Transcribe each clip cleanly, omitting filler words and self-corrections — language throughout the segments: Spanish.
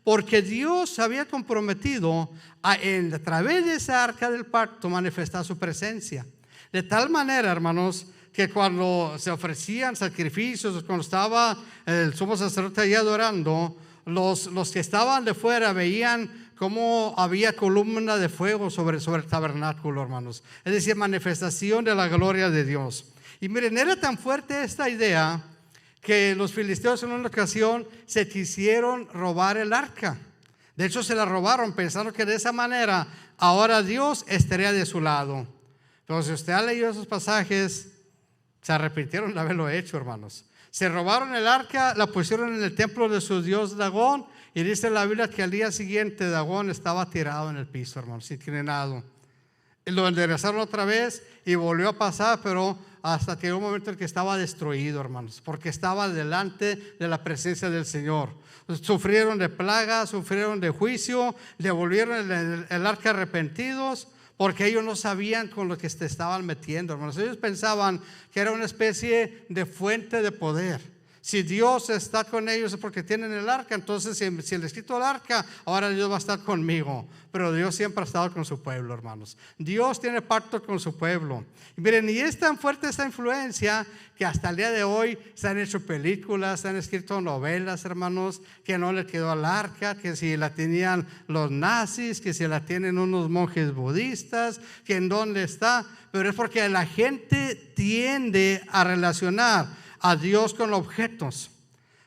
porque Dios se había comprometido a través de esa arca del pacto manifestar su presencia. De tal manera, hermanos, que cuando se ofrecían sacrificios, cuando estaba el sumo sacerdote allí adorando, los que estaban de fuera veían cómo había columna de fuego sobre el tabernáculo, hermanos. Es decir, manifestación de la gloria de Dios. Y miren, era tan fuerte esta idea que los filisteos en una ocasión se quisieron robar el arca. De hecho, se la robaron pensando que de esa manera ahora Dios estaría de su lado. Pero si usted ha leído esos pasajes, se arrepintieron de haberlo hecho, hermanos. Se robaron el arca, la pusieron en el templo de su dios Dagón, y dice la Biblia que al día siguiente Dagón estaba tirado en el piso, hermanos, inclinado. Lo enderezaron otra vez y volvió a pasar, pero hasta que llegó un momento en que estaba destruido, hermanos, porque estaba delante de la presencia del Señor. Sufrieron de plagas, sufrieron de juicio, devolvieron el arca arrepentidos, porque ellos no sabían con lo que se estaban metiendo, hermanos. Ellos pensaban que era una especie de fuente de poder. Si Dios está con ellos es porque tienen el arca. Entonces si les quito el arca, ahora Dios va a estar conmigo. Pero Dios siempre ha estado con su pueblo, hermanos. Dios tiene pacto con su pueblo. Y miren, y es tan fuerte esta influencia que hasta el día de hoy se han hecho películas, se han escrito novelas, hermanos, que no le quedó al arca, que si la tenían los nazis, que si la tienen unos monjes budistas, que en dónde está. Pero es porque la gente tiende a relacionar a Dios con objetos.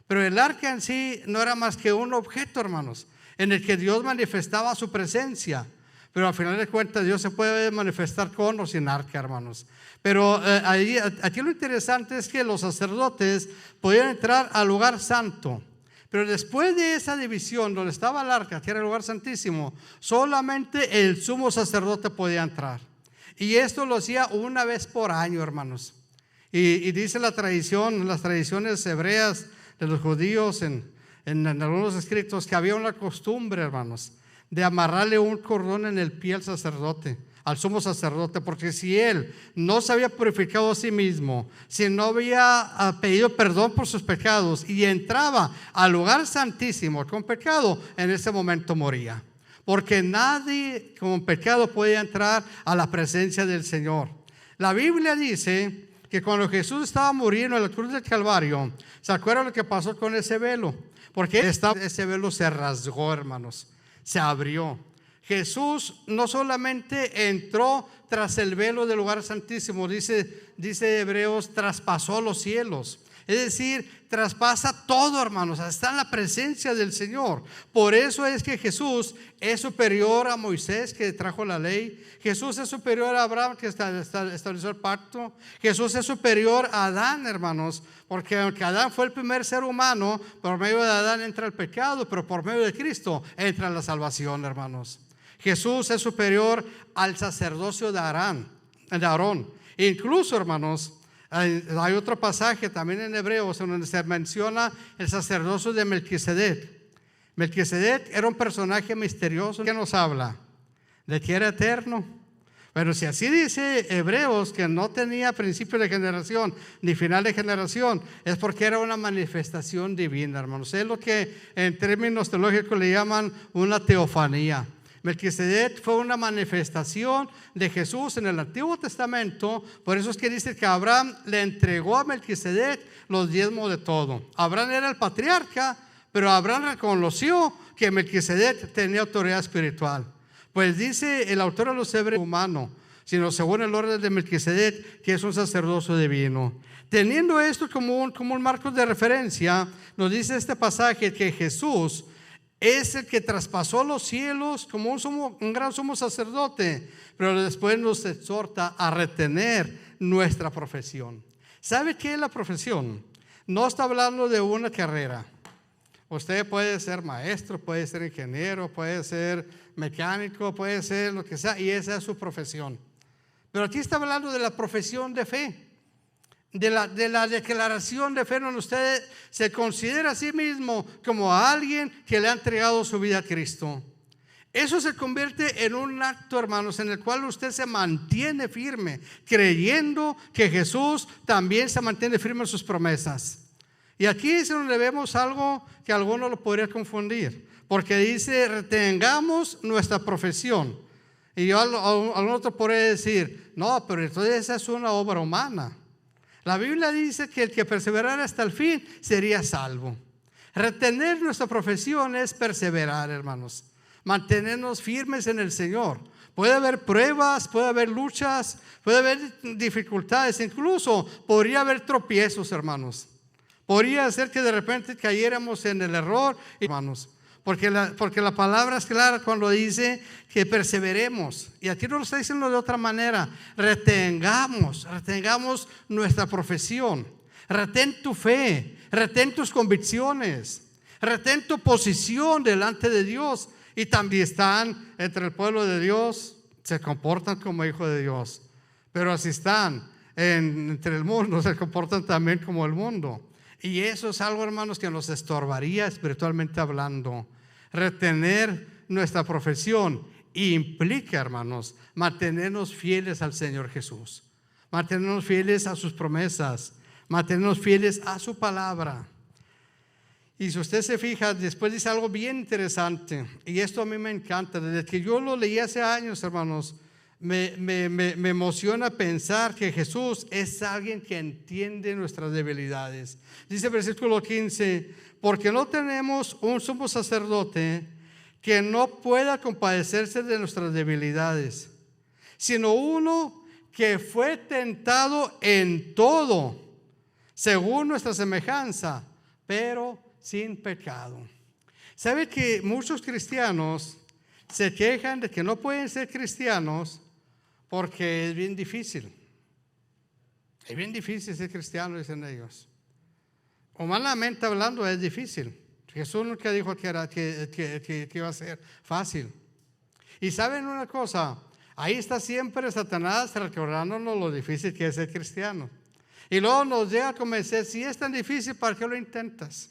Pero el arca en sí no era más que un objeto, hermanos, en el que Dios manifestaba su presencia. Pero al final de cuentas Dios se puede manifestar con o sin arca, hermanos. Pero aquí lo interesante es que los sacerdotes podían entrar al lugar santo. Pero después de esa división donde estaba el arca, que era el lugar santísimo, solamente el sumo sacerdote podía entrar. Y esto lo hacía una vez por año, hermanos. Y dice la tradición, las tradiciones hebreas de los judíos en algunos escritos, que había una costumbre, hermanos, de amarrarle un cordón en el pie al sacerdote, al sumo sacerdote, porque si él no se había purificado a sí mismo, si no había pedido perdón por sus pecados y entraba al lugar santísimo con pecado, en ese momento moría. Porque nadie con pecado podía entrar a la presencia del Señor. La Biblia dice que cuando Jesús estaba muriendo en la cruz del Calvario, ¿se acuerdan lo que pasó con ese velo? Porque ese velo se rasgó, hermanos, se abrió. Jesús no solamente entró tras el velo del lugar santísimo, dice Hebreos, traspasó los cielos. Es decir, traspasa todo, hermanos, está en la presencia del Señor. Por eso es que Jesús es superior a Moisés, que trajo la ley. Jesús es superior a Abraham, que estableció el pacto. Jesús es superior a Adán, hermanos, porque aunque Adán fue el primer ser humano, por medio de Adán entra el pecado, pero por medio de Cristo entra la salvación, hermanos. Jesús es superior al sacerdocio de Aarón. Incluso, hermanos, hay otro pasaje también en Hebreos donde se menciona el sacerdocio de Melquisedec. Melquisedec era un personaje misterioso que nos habla de que era eterno. Pero si así dice Hebreos, que no tenía principio de generación ni final de generación, es porque era una manifestación divina, hermanos. Es lo que en términos teológicos le llaman una teofanía. Melquisedec fue una manifestación de Jesús en el Antiguo Testamento. Por eso es que dice que Abraham le entregó a Melquisedec los diezmos de todo. Abraham era el patriarca, pero Abraham reconoció que Melquisedec tenía autoridad espiritual. Pues dice el autor de los Hebreos, humano, sino según el orden de Melquisedec, que es un sacerdocio divino. Teniendo esto como un marco de referencia, nos dice este pasaje que Jesús es el que traspasó los cielos como un gran sumo sacerdote, pero después nos exhorta a retener nuestra profesión. ¿Sabe qué es la profesión? No está hablando de una carrera. Usted puede ser maestro, puede ser ingeniero, puede ser mecánico, puede ser lo que sea, y esa es su profesión. Pero aquí está hablando de la profesión de fe, de la declaración de fe, donde usted se considera a sí mismo como a alguien que le ha entregado su vida a Cristo. Eso se convierte en un acto, hermanos, en el cual usted se mantiene firme, creyendo que Jesús también se mantiene firme en sus promesas. Y aquí es donde vemos algo que algunos lo podría confundir, porque dice, retengamos nuestra profesión. Y yo al otro podría decir, no, pero entonces esa es una obra humana. La Biblia dice que el que perseverara hasta el fin sería salvo. Retener nuestra profesión es perseverar, hermanos. Mantenernos firmes en el Señor. Puede haber pruebas, puede haber luchas, puede haber dificultades, incluso podría haber tropiezos, hermanos. Podría ser que de repente cayéramos en el error, hermanos. Porque la palabra es clara cuando dice que perseveremos. Y aquí no lo está diciendo de otra manera. Retengamos nuestra profesión. Retén tu fe, retén tus convicciones, retén tu posición delante de Dios. Y también están entre el pueblo de Dios, se comportan como hijos de Dios. Pero si están entre el mundo, se comportan también como el mundo. Y eso es algo, hermanos, que nos estorbaría espiritualmente hablando. Retener nuestra profesión implica, hermanos, mantenernos fieles al Señor Jesús, mantenernos fieles a sus promesas, mantenernos fieles a su palabra. Y si usted se fija, después dice algo bien interesante, y esto a mí me encanta. Desde que yo lo leí hace años, hermanos, me emociona pensar que Jesús es alguien que entiende nuestras debilidades. Dice el versículo 15, porque no tenemos un sumo sacerdote que no pueda compadecerse de nuestras debilidades, sino uno que fue tentado en todo, según nuestra semejanza, pero sin pecado. ¿Sabe que muchos cristianos se quejan de que no pueden ser cristianos porque es bien difícil? Es bien difícil ser cristiano, dicen ellos. Humanamente hablando es difícil. Jesús nunca dijo que iba a ser fácil. Y saben una cosa, ahí está siempre Satanás recordándonos lo difícil que es ser cristiano. Y luego nos llega a convencer, si es tan difícil, ¿para qué lo intentas?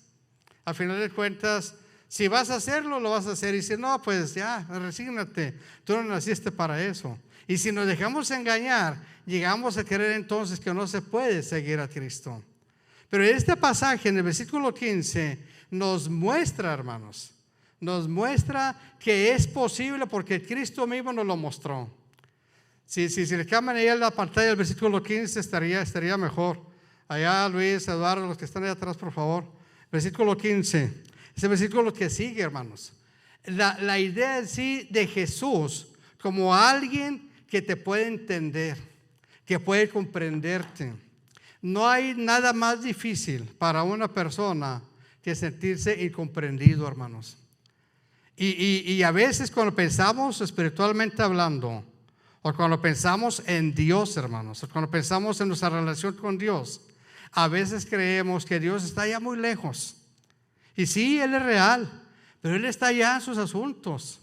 Al final de cuentas, si vas a hacerlo, lo vas a hacer. Y si no, pues ya, resígnate. Tú no naciste para eso. Y si nos dejamos engañar, llegamos a creer entonces que no se puede seguir a Cristo. Pero este pasaje en el versículo 15 nos muestra, hermanos, nos muestra que es posible porque Cristo mismo nos lo mostró. Si le cambian ahí en la pantalla el versículo 15 estaría mejor. Allá Luis, Eduardo, los que están ahí atrás, por favor. Versículo 15, ese versículo que sigue, hermanos. La idea en sí de Jesús como alguien que te puede entender, que puede comprenderte. No hay nada más difícil para una persona que sentirse incomprendido, hermanos. Y a veces cuando pensamos espiritualmente hablando, o cuando pensamos en Dios, hermanos, o cuando pensamos en nuestra relación con Dios, a veces creemos que Dios está ya muy lejos. Y sí, Él es real, pero Él está ya en sus asuntos.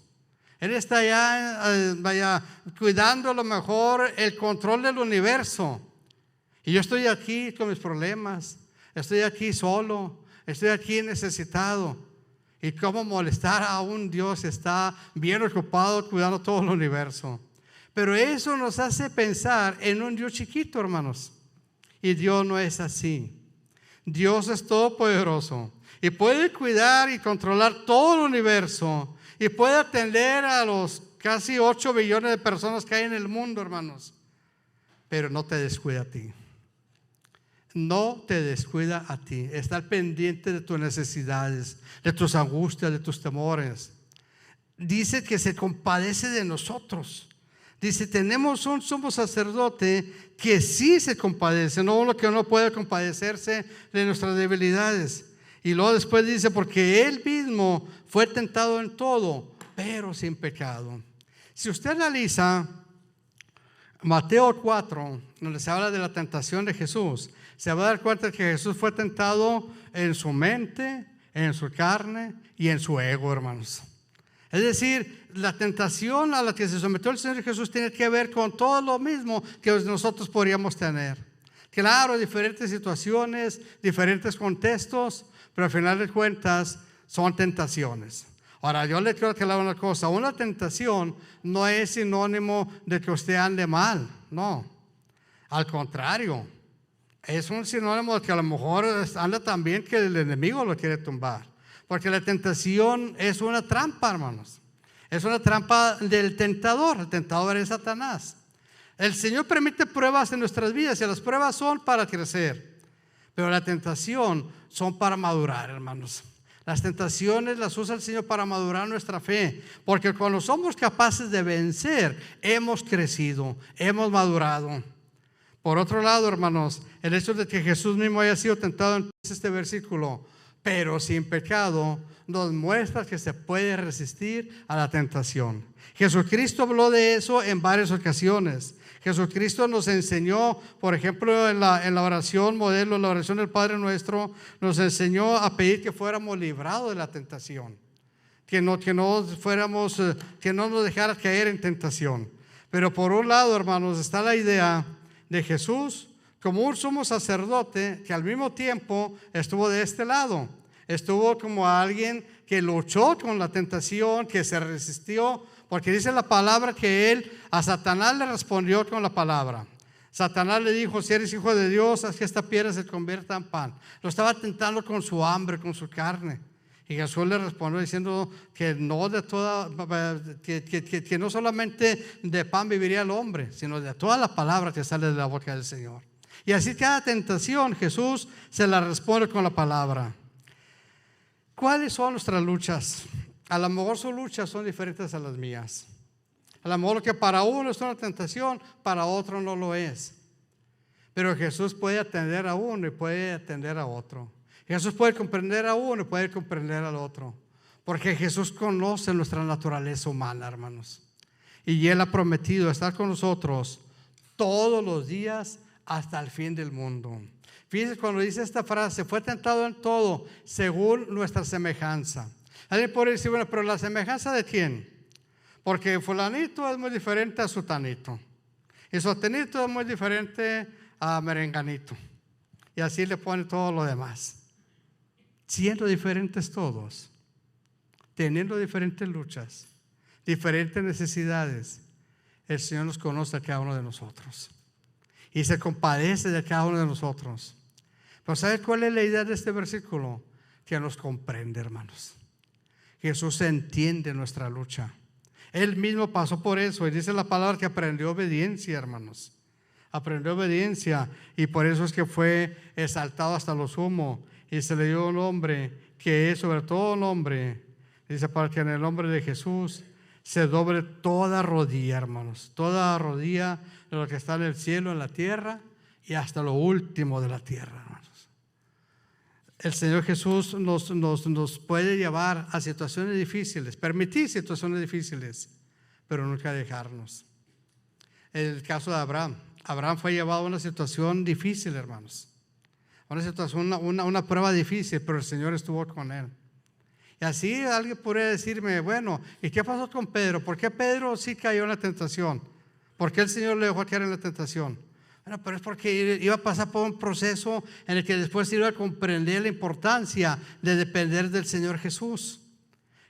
Él está ya cuidando a lo mejor el control del universo. Y yo estoy aquí con mis problemas, estoy aquí solo, estoy aquí necesitado. Y cómo molestar a un Dios que está bien ocupado cuidando todo el universo. Pero eso nos hace pensar en un Dios chiquito, hermanos. Y Dios no es así. Dios es todopoderoso y puede cuidar y controlar todo el universo y puede atender a los casi 8 billones de personas que hay en el mundo, hermanos. Pero no te descuida a ti. No te descuida a ti. Está pendiente de tus necesidades, de tus angustias, de tus temores. Dice que se compadece de nosotros. Dice, tenemos un sumo sacerdote que sí se compadece, no uno que no puede compadecerse de nuestras debilidades. Y luego después dice, porque Él mismo fue tentado en todo, pero sin pecado. Si usted analiza Mateo 4, donde se habla de la tentación de Jesús, se va a dar cuenta que Jesús fue tentado en su mente, en su carne y en su ego, hermanos. Es decir, la tentación a la que se sometió el Señor Jesús tiene que ver con todo lo mismo que nosotros podríamos tener. Claro, diferentes situaciones, diferentes contextos, pero al final de cuentas son tentaciones. Ahora, yo le quiero aclarar una cosa. Una tentación no es sinónimo de que usted ande mal, no. Al contrario, es un sinónimo de que a lo mejor anda tan bien que el enemigo lo quiere tumbar. Porque la tentación es una trampa, hermanos. Es una trampa del tentador. El tentador es Satanás. El Señor permite pruebas en nuestras vidas y las pruebas son para crecer. Pero la tentación son para madurar, hermanos. Las tentaciones las usa el Señor para madurar nuestra fe. Porque cuando somos capaces de vencer, hemos crecido, hemos madurado. Por otro lado, hermanos, el hecho de que Jesús mismo haya sido tentado en este versículo, pero sin pecado, nos muestra que se puede resistir a la tentación. Jesucristo habló de eso en varias ocasiones. Jesucristo nos enseñó, por ejemplo, en la oración modelo, la oración del Padre Nuestro, nos enseñó a pedir que fuéramos librados de la tentación, que no nos dejara caer en tentación. Pero por un lado, hermanos, está la idea de Jesús como un sumo sacerdote que al mismo tiempo estuvo de este lado. Estuvo como alguien que luchó con la tentación, que se resistió, porque dice la palabra que él a Satanás le respondió con la palabra. Satanás le dijo: si eres hijo de Dios, haz que esta piedra se convierta en pan. Lo estaba tentando con su hambre, con su carne. Y Jesús le respondió diciendo que no que no solamente de pan viviría el hombre, sino de toda la palabra que sale de la boca del Señor. Y así cada tentación Jesús se la responde con la palabra. ¿Cuáles son nuestras luchas? A lo mejor sus luchas son diferentes a las mías. A lo mejor lo que para uno es una tentación, para otro no lo es. Pero Jesús puede atender a uno y puede atender a otro. Jesús puede comprender a uno y puede comprender al otro. Porque Jesús conoce nuestra naturaleza humana, hermanos. Y Él ha prometido estar con nosotros todos los días hasta el fin del mundo. Fíjense cuando dice esta frase: fue tentado en todo según nuestra semejanza. Alguien puede decir: bueno, pero ¿la semejanza de quién? Porque fulanito es muy diferente a sutanito. Y sutanito es muy diferente a merenganito. Y así le pone todo lo demás. Siendo diferentes todos, teniendo diferentes luchas, diferentes necesidades, el Señor nos conoce a cada uno de nosotros. Y se compadece de cada uno de nosotros. Pero ¿sabe cuál es la idea de este versículo? Que nos comprende, hermanos. Jesús entiende nuestra lucha. Él mismo pasó por eso y dice la palabra que aprendió obediencia, hermanos. Aprendió obediencia y por eso es que fue exaltado hasta lo sumo y se le dio un nombre que es sobre todo nombre. Dice, para que en el nombre de Jesús se doble toda rodilla, hermanos. Toda rodilla de lo que está en el cielo, en la tierra y hasta lo último de la tierra, hermanos. El Señor Jesús nos puede llevar a situaciones difíciles, permitir situaciones difíciles, pero nunca dejarnos. El caso de Abraham. Abraham fue llevado a una situación difícil, hermanos. Una situación, una prueba difícil, pero el Señor estuvo con él. Y así alguien podría decirme: bueno, ¿y qué pasó con Pedro? ¿Por qué Pedro sí cayó en la tentación? ¿Por qué el Señor le dejó caer en la tentación? Bueno, pero es porque iba a pasar por un proceso en el que después iba a comprender la importancia de depender del Señor Jesús.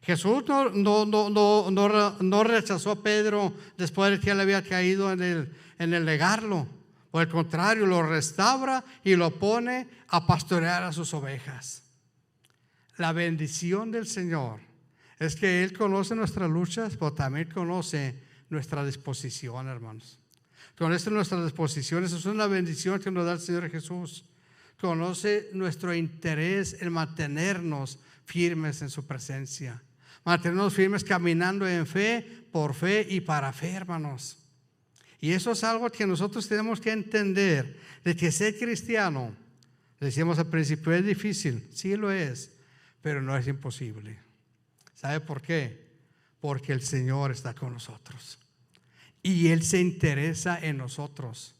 Jesús no rechazó a Pedro después de que él había caído en el negarlo. Por el contrario, lo restaura y lo pone a pastorear a sus ovejas. La bendición del Señor es que Él conoce nuestras luchas, pero también conoce nuestra disposición, hermanos. Conoce nuestras disposiciones. Es una bendición que nos da el Señor Jesús. Conoce nuestro interés en mantenernos firmes en su presencia. Mantenernos firmes caminando en fe, por fe y para fe, hermanos. Y eso es algo que nosotros tenemos que entender, de que ser cristiano, decíamos al principio, es difícil. Sí lo es, pero no es imposible. ¿Sabe por qué? Porque el Señor está con nosotros. Y Él se interesa en nosotros.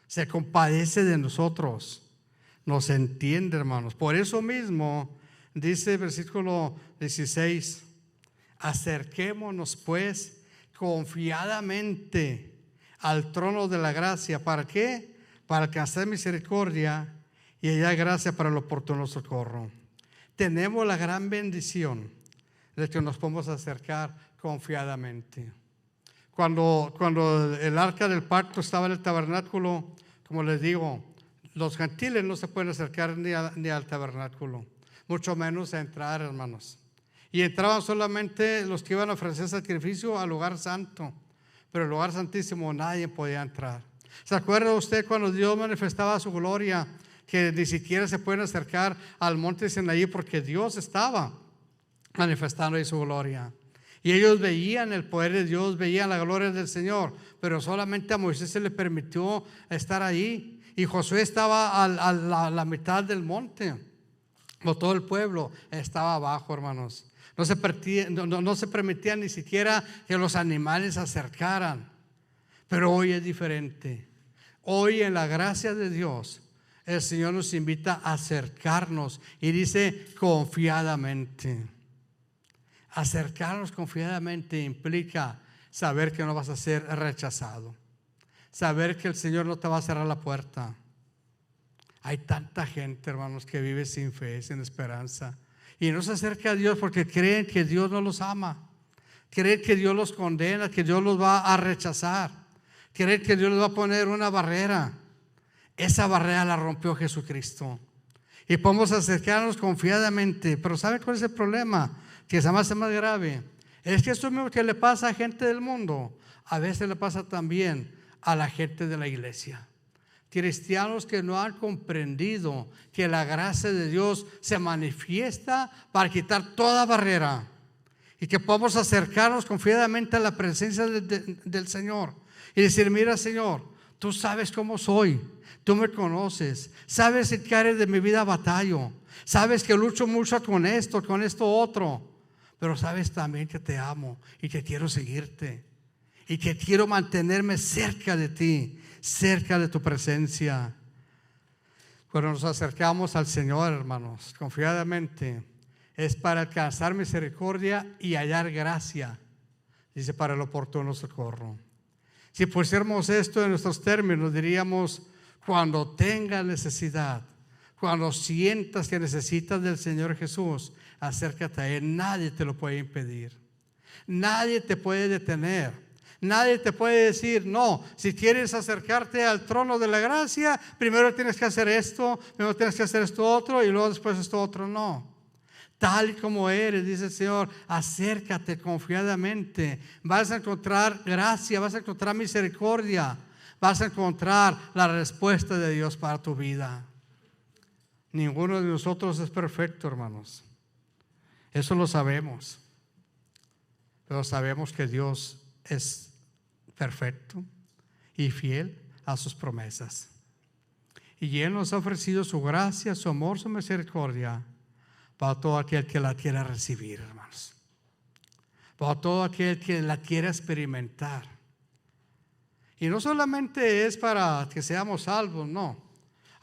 Se compadece de nosotros. Nos entiende, hermanos. Por eso mismo, dice el versículo 16, acerquémonos pues confiadamente al trono de la gracia. ¿Para qué? Para alcanzar misericordia y hallar gracia para el oportuno socorro. Tenemos la gran bendición de que nos podemos acercar confiadamente. Cuando el arca del pacto estaba en el tabernáculo, como les digo, los gentiles no se pueden acercar ni al tabernáculo. mucho menos a entrar, hermanos. Y entraban solamente los que iban a ofrecer sacrificio al lugar santo, pero el lugar santísimo nadie podía entrar. ¿Se acuerda usted cuando Dios manifestaba su gloria, que ni siquiera se pueden acercar al monte Sinaí porque Dios estaba manifestando ahí su gloria? Y ellos veían el poder de Dios, veían la gloria del Señor, pero solamente a Moisés se le permitió estar ahí. Y Josué estaba a la mitad del monte, o todo el pueblo estaba abajo, hermanos. No se permitía ni siquiera que los animales se acercaran. Pero hoy es diferente. Hoy, en la gracia de Dios, el Señor nos invita a acercarnos y dice confiadamente. Acercarnos confiadamente implica saber que no vas a ser rechazado, saber que el Señor no te va a cerrar la puerta. Hay tanta gente, hermanos, que vive sin fe, sin esperanza, y no se acerca a Dios porque creen que Dios no los ama, creen que Dios los condena, que Dios los va a rechazar, creen que Dios les va a poner una barrera. Esa barrera la rompió Jesucristo y podemos acercarnos confiadamente. Pero ¿sabe cuál es el problema? Que se me hace más grave. Es que esto mismo que le pasa a gente del mundo, a veces le pasa también a la gente de la iglesia. Cristianos que no han comprendido que la gracia de Dios se manifiesta para quitar toda barrera y que podamos acercarnos confiadamente a la presencia del Señor y decir: mira, Señor, tú sabes cómo soy, tú me conoces, sabes en qué área de mi vida batallo, sabes que lucho mucho con esto otro, pero sabes también que te amo y que quiero seguirte y que quiero mantenerme cerca de ti, cerca de tu presencia. Cuando nos acercamos al Señor, hermanos, confiadamente, es para alcanzar misericordia y hallar gracia, dice, para el oportuno socorro. Si pusiéramos esto en nuestros términos, diríamos: cuando tengas necesidad, cuando sientas que necesitas del Señor Jesús, acércate a Él. Nadie te lo puede impedir, nadie te puede detener. Nadie te puede decir: no, si quieres acercarte al trono de la gracia, primero tienes que hacer esto, primero tienes que hacer esto otro y luego después esto otro. No, tal y como eres, dice el Señor, acércate confiadamente. Vas a encontrar gracia, vas a encontrar misericordia, vas a encontrar la respuesta de Dios para tu vida. Ninguno de nosotros es perfecto, hermanos. Eso lo sabemos. Pero sabemos que Dios es perfecto y fiel a sus promesas. Y Él nos ha ofrecido su gracia, su amor, su misericordia para todo aquel que la quiera recibir, hermanos. Para todo aquel que la quiera experimentar. Y no solamente es para que seamos salvos, no.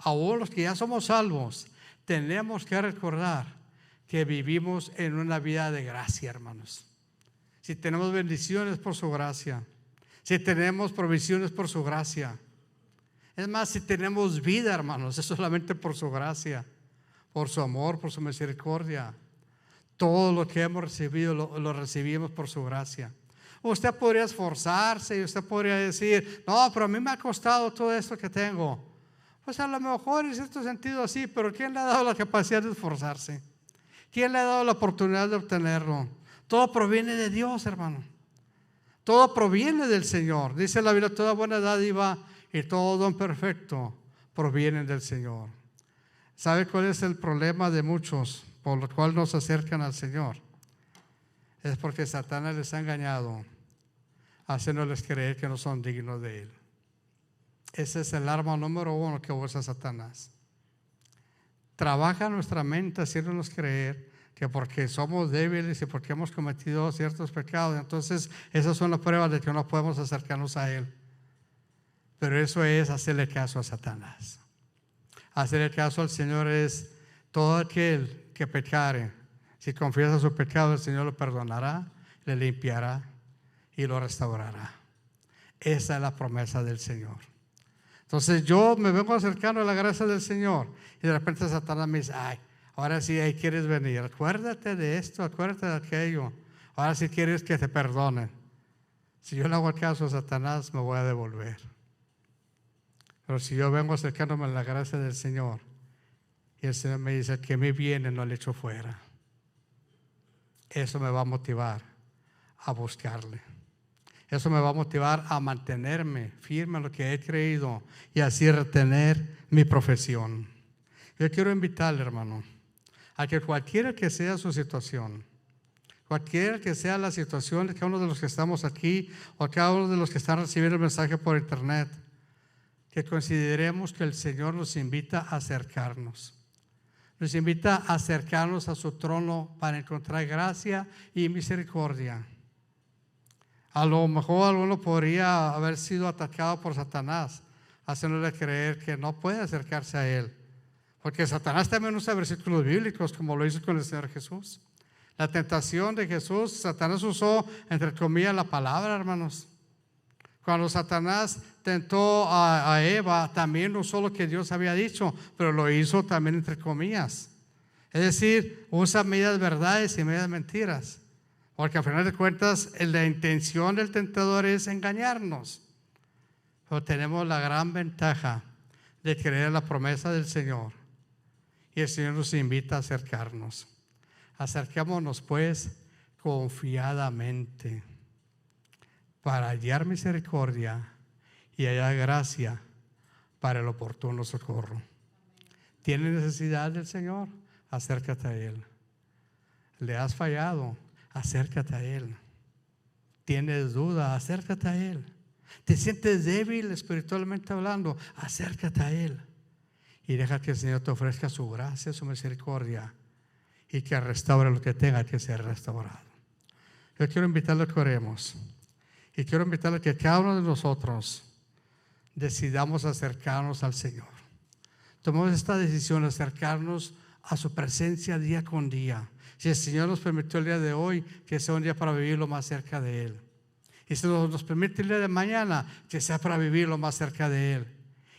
Aún los que ya somos salvos, tenemos que recordar que vivimos en una vida de gracia, hermanos. Si tenemos bendiciones por su gracia, si tenemos provisiones por su gracia, es más, si tenemos vida, hermanos, es solamente por su gracia, por su amor, por su misericordia. Todo lo que hemos recibido lo recibimos por su gracia. Usted podría esforzarse y usted podría decir: no, pero a mí me ha costado todo esto que tengo. Pues a lo mejor en cierto sentido sí, pero ¿quién le ha dado la capacidad de esforzarse? ¿Quién le ha dado la oportunidad de obtenerlo? Todo proviene de Dios, hermano. Todo proviene del Señor. Dice la Biblia: toda buena dádiva y todo don perfecto provienen del Señor. ¿Sabe cuál es el problema de muchos por lo cual no se acercan al Señor? Es porque Satanás les ha engañado, haciéndoles creer que no son dignos de Él. Ese es el arma número uno que usa Satanás. Trabaja nuestra mente haciéndonos creer que porque somos débiles y porque hemos cometido ciertos pecados, entonces esas son las pruebas de que no podemos acercarnos a Él. Pero eso es hacerle caso a Satanás. Hacerle caso al Señor es: todo aquel que pecare, si confiesa su pecado, el Señor lo perdonará, le limpiará y lo restaurará. Esa es la promesa del Señor. Entonces yo me vengo acercando a la gracia del Señor y de repente Satanás me dice: ay, ahora sí ahí quieres venir, acuérdate de esto, acuérdate de aquello, ahora sí quieres que te perdonen. Si yo le hago caso a Satanás, me voy a devolver. Pero si yo vengo acercándome a la gracia del Señor, Y el Señor me dice: el que me viene no le echo fuera. Eso me va a motivar a buscarle. Eso me va a motivar a mantenerme firme en lo que he creído y así retener mi profesión. Yo quiero invitarle, hermano, a que cualquiera que sea su situación, cualquiera que sea la situación de cada uno de los que estamos aquí o cada uno de los que están recibiendo el mensaje por internet, que consideremos que el Señor nos invita a acercarnos. Nos invita a acercarnos a su trono para encontrar gracia y misericordia. A lo mejor alguno podría haber sido atacado por Satanás, haciéndole creer que no puede acercarse a Él. Porque Satanás también usa versículos bíblicos, como lo hizo con el Señor Jesús. La tentación de Jesús, Satanás usó, entre comillas, la palabra, hermanos. Cuando Satanás tentó a Eva, también usó lo que Dios había dicho, pero lo hizo también entre comillas. Es decir, usa medias verdades y medias mentiras. Porque al final de cuentas, la intención del tentador es engañarnos. Pero tenemos la gran ventaja de creer en la promesa del Señor. Y el Señor nos invita a acercarnos. Acercémonos pues confiadamente para hallar misericordia y hallar gracia para el oportuno socorro. ¿Tienes necesidad del Señor? Acércate a Él. ¿Le has fallado? Acércate a Él. ¿Tienes duda? Acércate a Él. ¿Te sientes débil espiritualmente hablando? Acércate a Él. Y deja que el Señor te ofrezca su gracia, su misericordia y que restaure lo que tenga que ser restaurado. Yo quiero invitarle a que oremos. Y quiero invitarle a que cada uno de nosotros decidamos acercarnos al Señor. Tomemos esta decisión de acercarnos a su presencia día con día. Si el Señor nos permitió el día de hoy, que sea un día para vivirlo más cerca de Él. Y si nos permite el día de mañana, que sea para vivirlo más cerca de Él.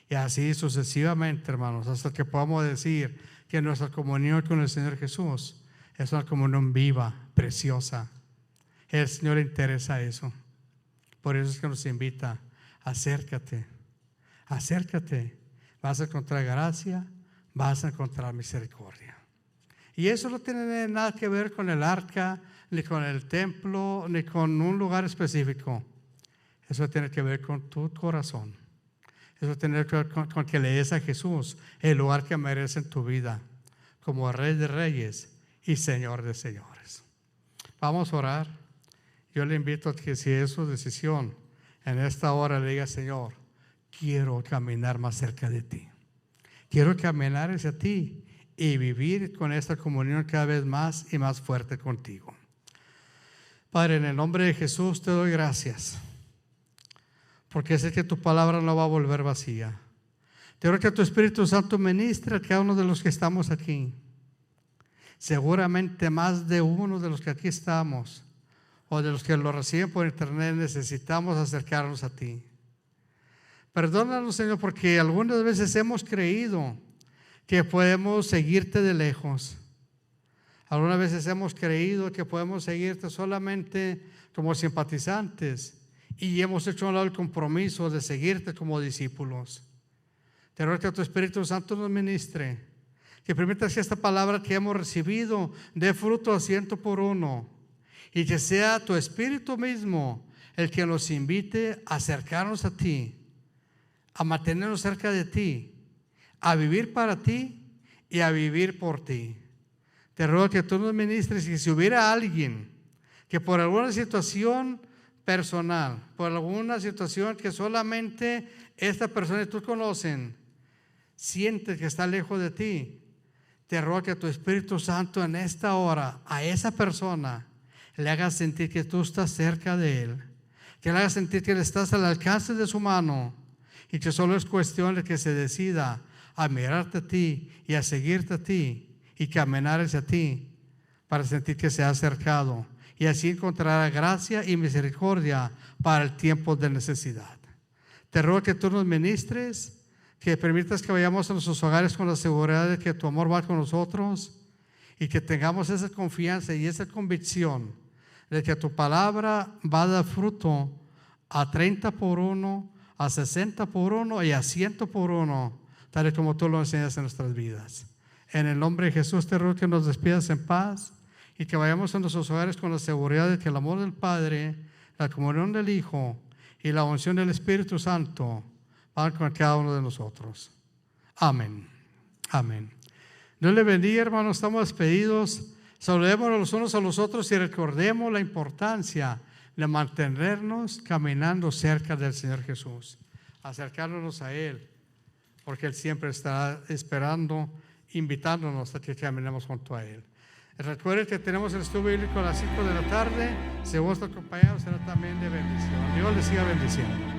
Y así sucesivamente, hermanos, hasta que podamos decir que nuestra comunión con el Señor Jesús es una comunión viva, preciosa. El Señor le interesa eso. Por eso es que nos invita: acércate, acércate. Vas a encontrar gracia, vas a encontrar misericordia. Y eso no tiene nada que ver con el arca, ni con el templo, ni con un lugar específico. Eso tiene que ver con tu corazón. Eso tiene que ver con que le des a Jesús el lugar que merece en tu vida, como Rey de Reyes y Señor de Señores. Vamos a orar. Yo le invito a que, si es su decisión, en esta hora le diga: Señor, quiero caminar más cerca de ti. Quiero caminar hacia ti y vivir con esta comunión cada vez más y más fuerte contigo. Padre, en el nombre de Jesús te doy gracias, porque sé que tu palabra no va a volver vacía. Te ruego que tu Espíritu Santo ministre a cada uno de los que estamos aquí. Seguramente más de uno de los que aquí estamos, o de los que lo reciben por internet, necesitamos acercarnos a ti. Perdónanos, Señor, porque algunas veces hemos creído que podemos seguirte de lejos. Algunas veces hemos creído que podemos seguirte solamente como simpatizantes y hemos hecho a un lado el compromiso de seguirte como discípulos. Te ruego que tu Espíritu Santo nos ministre, que permitas que esta palabra que hemos recibido dé fruto a 100 por 1 y que sea tu Espíritu mismo el que nos invite a acercarnos a ti, a mantenernos cerca de ti, a vivir para ti y a vivir por ti. Te ruego que tú nos ministres, y que si hubiera alguien que por alguna situación personal, por alguna situación que solamente esta persona y tú conocen, siente que está lejos de ti, te ruego que tu Espíritu Santo en esta hora a esa persona le haga sentir que tú estás cerca de él, que le haga sentir que le estás al alcance de su mano y que solo es cuestión de que se decida a mirarte a ti y a seguirte a ti y caminar hacia ti para sentir que se ha acercado y así encontrará gracia y misericordia para el tiempo de necesidad. Te ruego que tú nos ministres, que permitas que vayamos a nuestros hogares con la seguridad de que tu amor va con nosotros y que tengamos esa confianza y esa convicción de que tu palabra va a dar fruto a 30 por 1, a 60 por 1 y a 100 por 1, tal y como tú lo enseñas en nuestras vidas. En el nombre de Jesús te ruego que nos despidas en paz y que vayamos a nuestros hogares con la seguridad de que el amor del Padre, la comunión del Hijo y la unción del Espíritu Santo van con cada uno de nosotros. Amén. Amén. Dios le bendiga, hermanos. Estamos despedidos. Saludémonos los unos a los otros y recordemos la importancia de mantenernos caminando cerca del Señor Jesús, acercándonos a Él, porque Él siempre está esperando, invitándonos a que caminemos junto a Él. Recuerden que tenemos el estudio bíblico a las 5 de la tarde. Si vos te acompañamos, será también de bendición. Dios les siga bendiciendo.